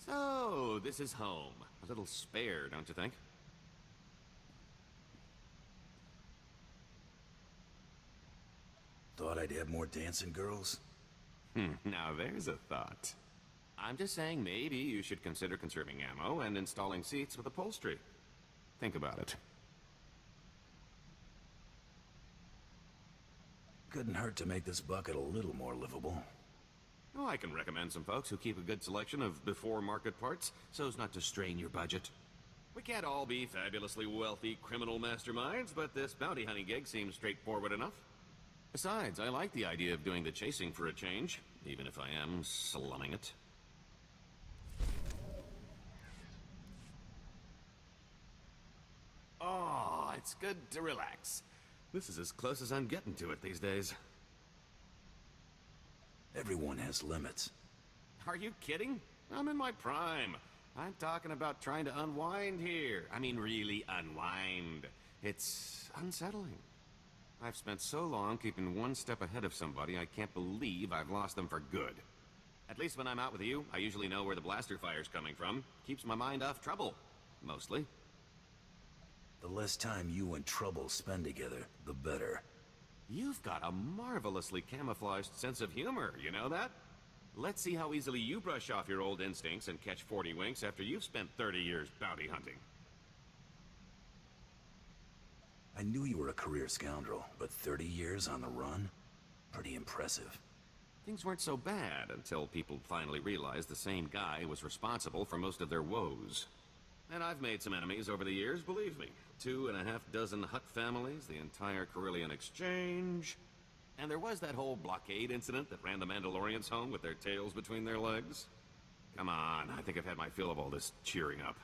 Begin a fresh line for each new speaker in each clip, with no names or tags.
So, this is home. A little spare, don't you think?
Thought I'd have more dancing girls?
Now there's a thought. I'm just saying maybe you should consider conserving ammo and installing seats with upholstery. Think about it.
Couldn't hurt to make this bucket a little more livable.
Oh, I can recommend some folks who keep a good selection of before-market parts so as not to strain your budget. We can't all be fabulously wealthy criminal masterminds, but this bounty hunting gig seems straightforward enough. Besides, I like the idea of doing the chasing for a change, even if I am slumming it. Oh, it's good to relax. This is as close as I'm getting to it these days.
Everyone has limits.
Are you kidding? I'm in my prime. I'm talking about trying to unwind here. I mean, really unwind. It's unsettling. I've spent so long keeping one step ahead of somebody, I can't believe I've lost them for good. At least when I'm out with you, I usually know where the blaster fire's coming from. Keeps my mind off trouble. Mostly.
The less time you and Trouble spend together, the better.
You've got a marvelously camouflaged sense of humor, you know that? Let's see how easily you brush off your old instincts and catch 40 winks after you've spent 30 years bounty hunting.
I knew you were a career scoundrel, but 30 years on the run? Pretty impressive.
Things weren't so bad until people finally realized the same guy was responsible for most of their woes. And I've made some enemies over the years, believe me. 2.5 Hutt families, the entire Carillion Exchange. And there was that whole blockade incident that ran the Mandalorians home with their tails between their legs. Come on, I think I've had my fill of all this cheering up.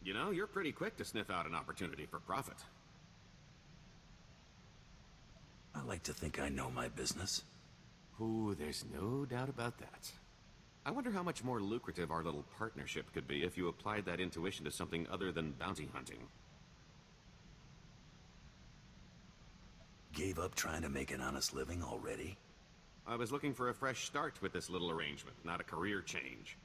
You know, you're pretty quick to sniff out an opportunity for profit.
I like to think I know my business.
Ooh, there's no doubt about that. I wonder how much more lucrative our little partnership could be if you applied that intuition to something other than bounty hunting.
Gave up trying to make an honest living already?
I was looking for a fresh start with this little arrangement, not a career change.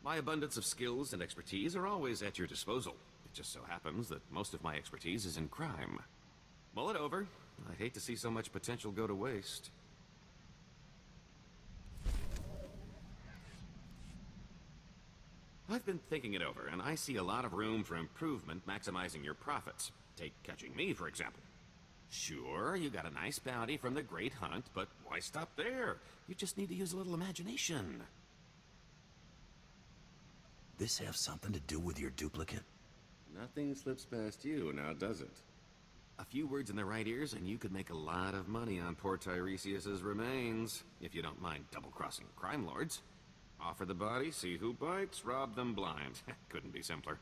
My abundance of skills and expertise are always at your disposal. It just so happens that most of my expertise is in crime. Mull it over. I'd hate to see so much potential go to waste. I've been thinking it over, and I see a lot of room for improvement maximizing your profits. Take catching me, for example. Sure, you got a nice bounty from the Great Hunt, but why stop there? You just need to use a little imagination.
This have something to do with your duplicate?
Nothing slips past you, now does it? A few words in the right ears, and you could make a lot of money on poor Tiresias's remains, if you don't mind double-crossing crime lords. Offer the body, see who bites, rob them blind. Couldn't be simpler.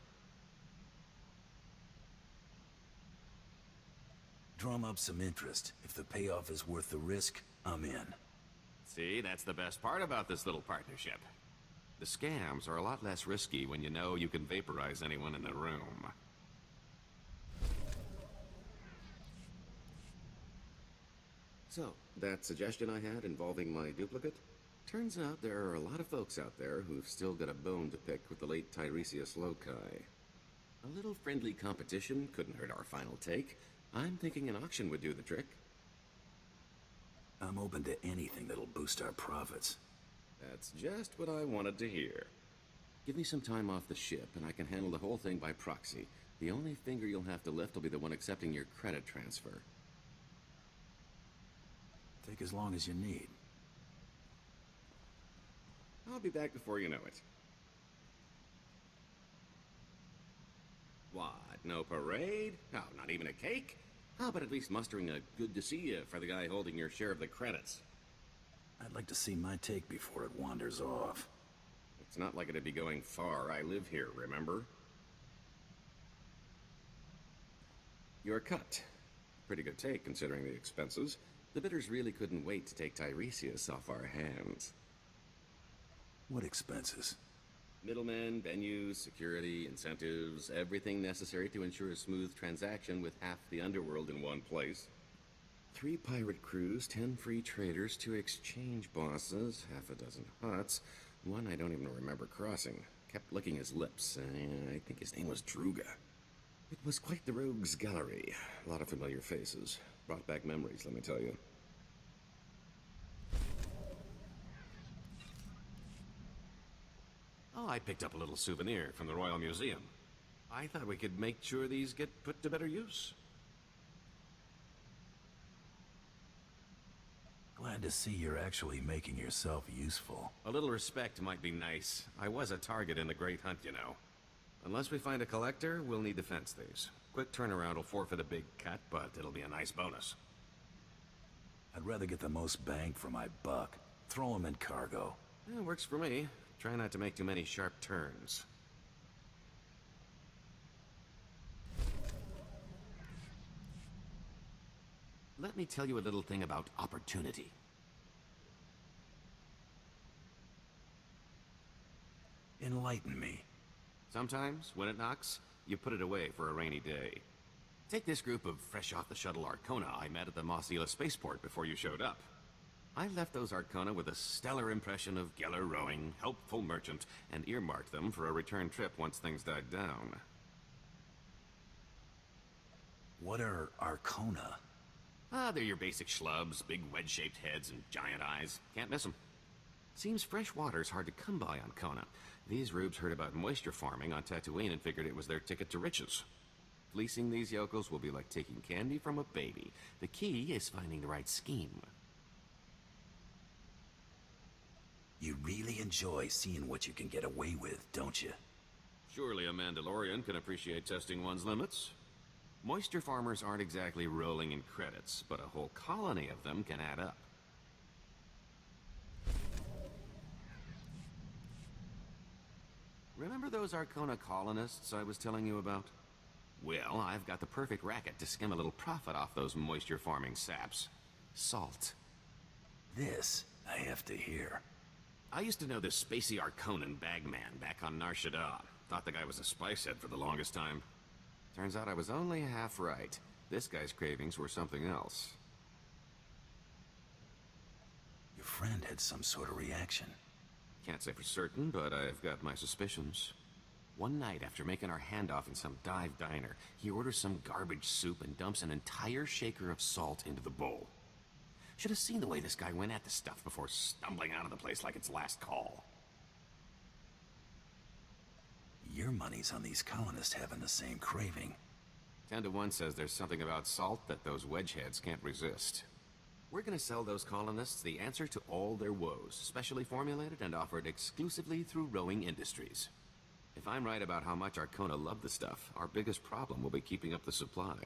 Drum up some interest. If the payoff is worth the risk, I'm in.
See, that's the best part about this little partnership. The scams are a lot less risky when you know you can vaporize anyone in the room. So, that suggestion I had involving my duplicate? Turns out there are a lot of folks out there who've still got a bone to pick with the late Tiresias Loci. A little friendly competition couldn't hurt our final take. I'm thinking an auction would do the trick.
I'm open to anything that'll boost our profits.
That's just what I wanted to hear. Give me some time off the ship, and I can handle the whole thing by proxy. The only finger you'll have to lift will be the one accepting your credit transfer.
Take as long as you need.
I'll be back before you know it. What, no parade? Oh, not even a cake? How about at least mustering a good to see you for the guy holding your share of the credits?
I'd like to see my take before it wanders off.
It's not like it'd be going far. I live here, remember? Your cut. Pretty good take, considering the expenses. The bidders really couldn't wait to take Tiresias off our hands.
What expenses?
Middlemen, venues, security, incentives, everything necessary to ensure a smooth transaction with half the underworld in one place. 3 pirate crews, 10 free traders, 2 exchange bosses, half a dozen huts, one I don't even remember crossing. Kept licking his lips. I think his name was Druga. It was quite the rogues gallery. A lot of familiar faces. Brought back memories, let me tell you. Oh, I picked up a little souvenir from the Royal Museum. I thought we could make sure these get put to better use.
Glad to see you're actually making yourself useful.
A little respect might be nice. I was a target in the Great Hunt, you know. Unless we find a collector, we'll need to fence these. Quick turnaround will forfeit a big cut, but it'll be a nice bonus.
I'd rather get the most bang for my buck. Throw them in cargo.
Yeah, works for me. Try not to make too many sharp turns. Let me tell you a little thing about opportunity.
Enlighten me.
Sometimes, when it knocks, you put it away for a rainy day. Take this group of fresh-off-the-shuttle Arcona I met at the Mossila spaceport before you showed up. I left those Arcona with a stellar impression of Geller rowing, helpful merchant, and earmarked them for a return trip once things died down.
What are Arcona?
Ah, they're your basic schlubs, big wedge-shaped heads and giant eyes. Can't miss them. Seems fresh water's hard to come by on Kona. These rubes heard about moisture farming on Tatooine and figured it was their ticket to riches. Fleecing these yokels will be like taking candy from a baby. The key is finding the right scheme.
You really enjoy seeing what you can get away with, don't you?
Surely a Mandalorian can appreciate testing one's limits. Moisture farmers aren't exactly rolling in credits, but a whole colony of them can add up. Remember those Arcona colonists I was telling you about? Well, I've got the perfect racket to skim a little profit off those moisture farming saps. Salt.
This I have to hear.
I used to know this spacey Arconan bagman back on Nar Shaddaa. Thought the guy was a spice head for the longest time. Turns out I was only half right. This guy's cravings were something else.
Your friend had some sort of reaction.
Can't say for certain, but I've got my suspicions. One night after making our handoff in some dive diner, he orders some garbage soup and dumps an entire shaker of salt into the bowl. Should have seen the way this guy went at the stuff before stumbling out of the place like its last call.
Your money's on these colonists having the same craving.
10 to 1 says there's something about salt that those wedgeheads can't resist. We're gonna sell those colonists the answer to all their woes, specially formulated and offered exclusively through Rowing Industries. If I'm right about how much Arcona love the stuff, our biggest problem will be keeping up the supply.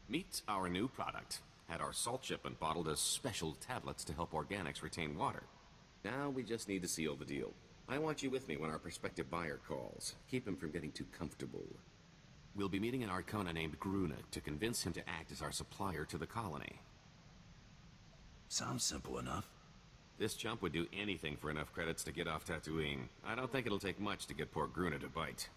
Meet our new product. Had our salt shipment bottled as special tablets to help organics retain water. Now we just need to seal the deal. I want you with me when our prospective buyer calls. Keep him from getting too comfortable. We'll be meeting an Arcona named Gruna to convince him to act as our supplier to the colony.
Sounds simple enough.
This chump would do anything for enough credits to get off Tatooine. I don't think it'll take much to get poor Gruna to bite.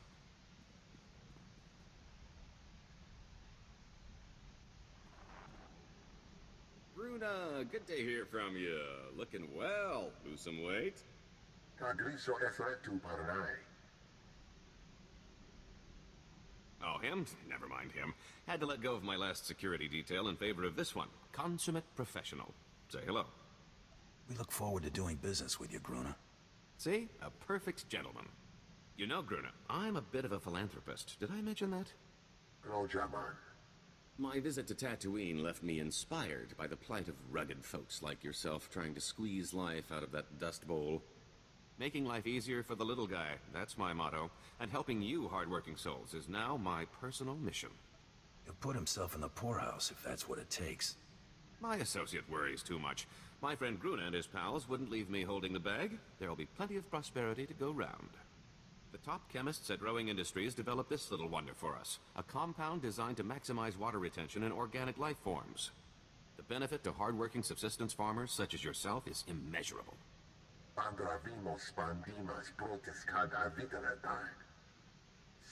Gruna, good to hear from you. Looking well. Lose some weight?
Tagriso efretu paranai.
Oh, him? Never mind him. Had to let go of my last security detail in favor of this one. Consummate professional. Say hello.
We look forward to doing business with you, Gruna.
See? A perfect gentleman. You know, Gruna, I'm a bit of a philanthropist. Did I mention that?
Grojaman.
My visit to Tatooine left me inspired by the plight of rugged folks like yourself trying to squeeze life out of that dust bowl. Making life easier for the little guy, that's my motto. And helping you hardworking souls is now my personal mission.
He'll put himself in the poorhouse if that's what it takes.
My associate worries too much. My friend Gruna and his pals wouldn't leave me holding the bag. There'll be plenty of prosperity to go round. The top chemists at Rowing Industries developed this little wonder for us. A compound designed to maximize water retention in organic life forms. The benefit to hardworking subsistence farmers such as yourself is immeasurable.
Bandravimos bandimas protes cada vitalatai.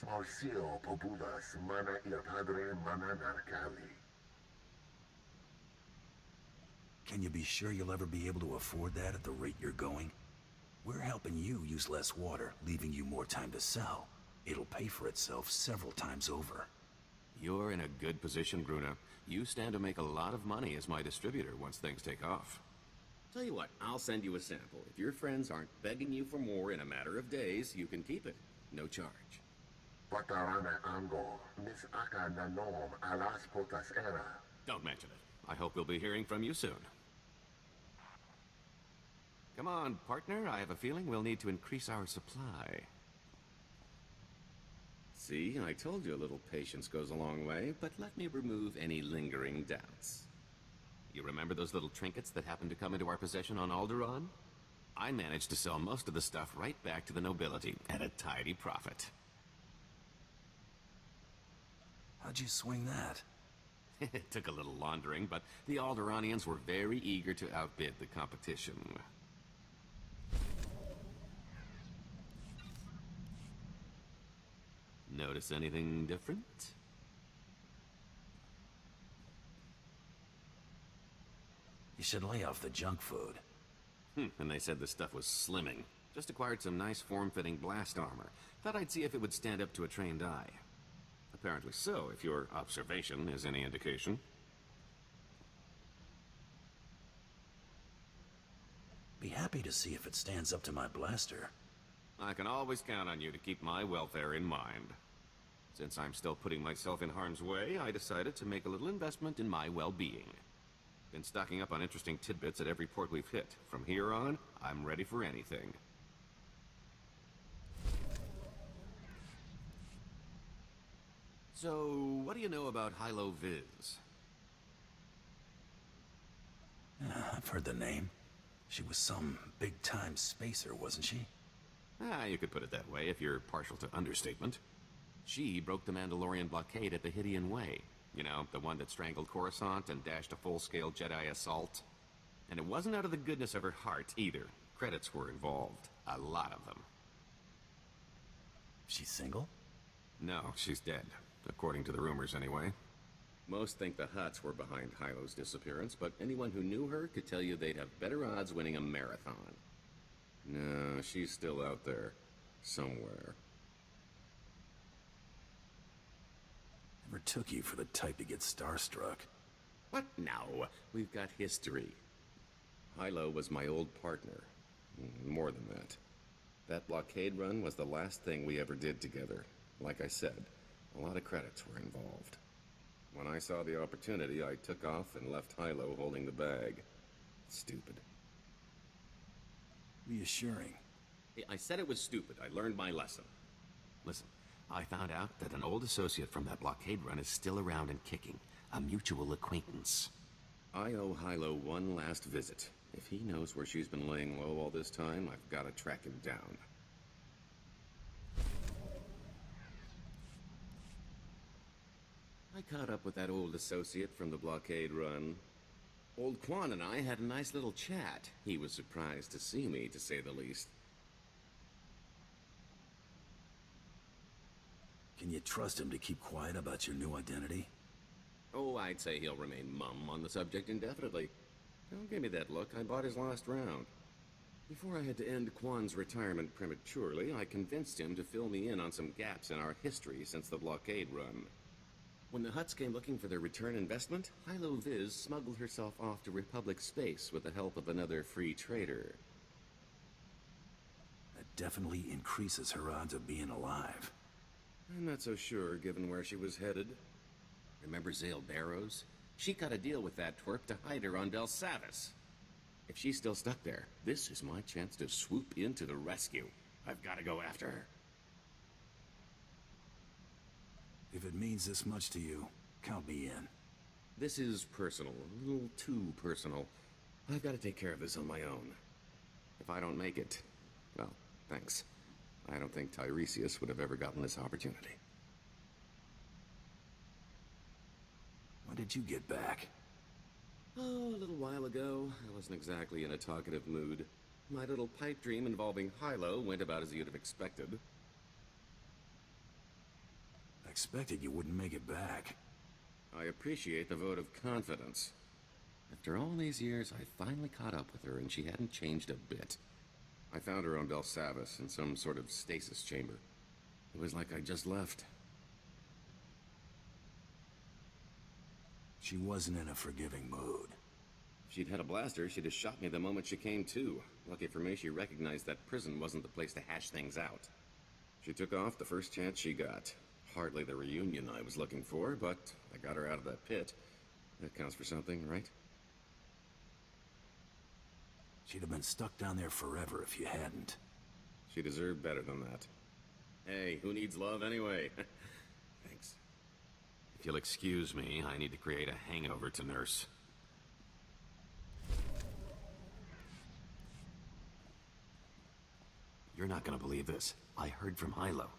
Smarcio populas mana il padre mana narcali.
Can you be sure you'll ever be able to afford that at the rate you're going? We're helping you use less water, leaving you more time to sell. It'll pay for itself several times over.
You're in a good position, Bruna. You stand to make a lot of money as my distributor once things take off. Tell you what, I'll send you a sample. If your friends aren't begging you for more in a matter of days, you can keep it. No charge.
Patarana ango, mis aka nanom alas potas era.
Don't mention it. I hope we'll be hearing from you soon. Come on, partner. I have a feeling we'll need to increase our supply. See, I told you a little patience goes a long way, but let me remove any lingering doubts. You remember those little trinkets that happened to come into our possession on Alderaan? I managed to sell most of the stuff right back to the nobility at a tidy profit.
How'd you swing that?
It took a little laundering, but the Alderaanians were very eager to outbid the competition. Notice anything different?
You should lay off the junk food.
And they said the stuff was slimming. Just acquired some nice form-fitting blast armor. Thought I'd see if it would stand up to a trained eye. Apparently so, if your observation is any indication.
Be happy to see if it stands up to my blaster.
I can always count on you to keep my welfare in mind. Since I'm still putting myself in harm's way, I decided to make a little investment in my well-being. Been stocking up on interesting tidbits at every port we've hit. From here on, I'm ready for anything. So, what do you know about Hilo Viz?
I've heard the name. She was some big-time spacer, wasn't she?
You could put it that way if you're partial to understatement. She broke the Mandalorian blockade at the Hydian Way. You know, the one that strangled Coruscant and dashed a full-scale Jedi assault. And it wasn't out of the goodness of her heart, either. Credits were involved. A lot of them.
She's single?
No, she's dead. According to the rumors, anyway. Most think the Hutts were behind Hilo's disappearance, but anyone who knew her could tell you they'd have better odds winning a marathon. No, she's still out there. Somewhere.
Never took you for the type to get starstruck.
What? No. We've got history. Hilo was my old partner. More than that. That blockade run was the last thing we ever did together. Like I said, a lot of credits were involved. When I saw the opportunity, I took off and left Hilo holding the bag. Stupid.
Reassuring.
I said it was stupid. I learned my lesson. Listen, I found out that an old associate from that blockade run is still around and kicking. A mutual acquaintance. I owe Hilo one last visit. If he knows where she's been laying low all this time, I've got to track him down. I caught up with that old associate from the blockade run. Old Quan and I had a nice little chat. He was surprised to see me, to say the least.
Can you trust him to keep quiet about your new identity?
Oh, I'd say he'll remain mum on the subject indefinitely. Don't give me that look. I bought his last round. Before I had to end Quan's retirement prematurely, I convinced him to fill me in on some gaps in our history since the blockade run. When the Hutts came looking for their return investment, Hilo Viz smuggled herself off to Republic space with the help of another free trader.
That definitely increases her odds of being alive.
I'm not so sure, given where she was headed. Remember Zale Barrows? She cut a deal with that twerp to hide her on Del Savis. If she's still stuck there, this is my chance to swoop in to the rescue. I've got to go after her.
If it means this much to you, count me in.
This is personal, a little too personal. I've got to take care of this on my own. If I don't make it, well, thanks. I don't think Tiresias would have ever gotten this opportunity.
When did you get back?
Oh, a little while ago. I wasn't exactly in a talkative mood. My little pipe dream involving Hilo went about as you'd have expected.
I expected you wouldn't make it back.
I appreciate the vote of confidence. After all these years, I finally caught up with her, and she hadn't changed a bit. I found her on Belsavis in some sort of stasis chamber. It was like I just left.
She wasn't in a forgiving mood.
If she'd had a blaster, she'd have shot me the moment she came to. Lucky for me, she recognized that prison wasn't the place to hash things out. She took off the first chance she got. Hardly the reunion I was looking for, but I got her out of that pit. That counts for something, right?
She'd have been stuck down there forever if you hadn't.
She deserved better than that. Hey, who needs love anyway? Thanks. If you'll excuse me, I need to create a hangover to nurse. You're not gonna believe this. I heard from Hilo.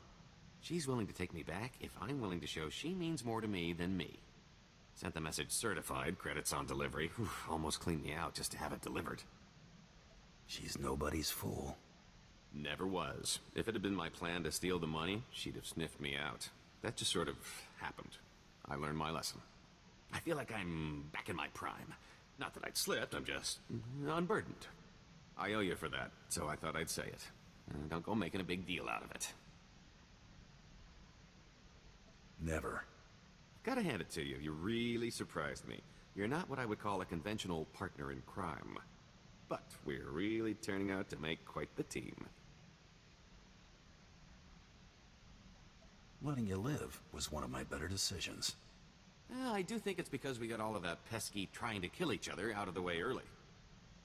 She's willing to take me back if I'm willing to show she means more to me than me. Sent the message certified, credits on delivery. Whew, almost cleaned me out just to have it delivered.
She's nobody's fool.
Never was. If it had been my plan to steal the money, she'd have sniffed me out. That just sort of happened. I learned my lesson. I feel like I'm back in my prime. Not that I'd slipped, I'm just unburdened. I owe you for that, so I thought I'd say it. Don't go making a big deal out of it.
Never.
Gotta hand it to you, you really surprised me. You're not what I would call a conventional partner in crime. But we're really turning out to make quite the team.
Letting you live was one of my better decisions.
Well, I do think it's because we got all of that pesky trying to kill each other out of the way early.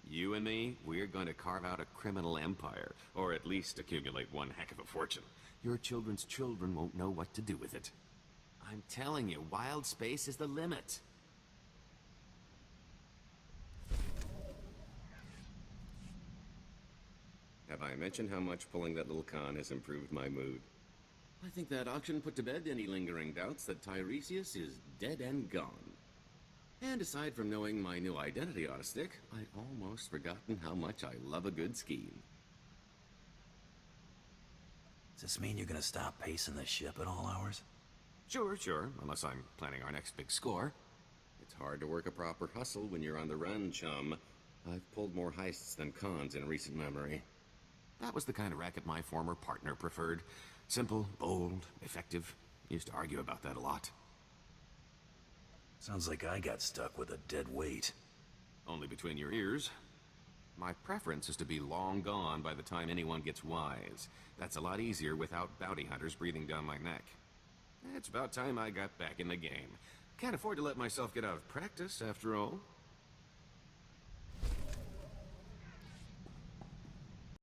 You and me, we're going to carve out a criminal empire, or at least accumulate one heck of a fortune. Your children's children won't know what to do with it. I'm telling you, wild space is the limit. Have I mentioned how much pulling that little con has improved my mood? I think that auction put to bed any lingering doubts that Tiresias is dead and gone. And aside from knowing my new identity ought to stick, I'd almost forgotten how much I love a good scheme.
Does this mean you're gonna stop pacing the ship at all hours?
Sure, unless I'm planning our next big score. It's hard to work a proper hustle when you're on the run, chum. I've pulled more heists than cons in recent memory. That was the kind of racket my former partner preferred. Simple, bold, effective. Used to argue about that a lot.
Sounds like I got stuck with a dead weight.
Only between your ears. My preference is to be long gone by the time anyone gets wise. That's a lot easier without bounty hunters breathing down my neck. It's about time I got back in the game. Can't afford to let myself get out of practice, after all.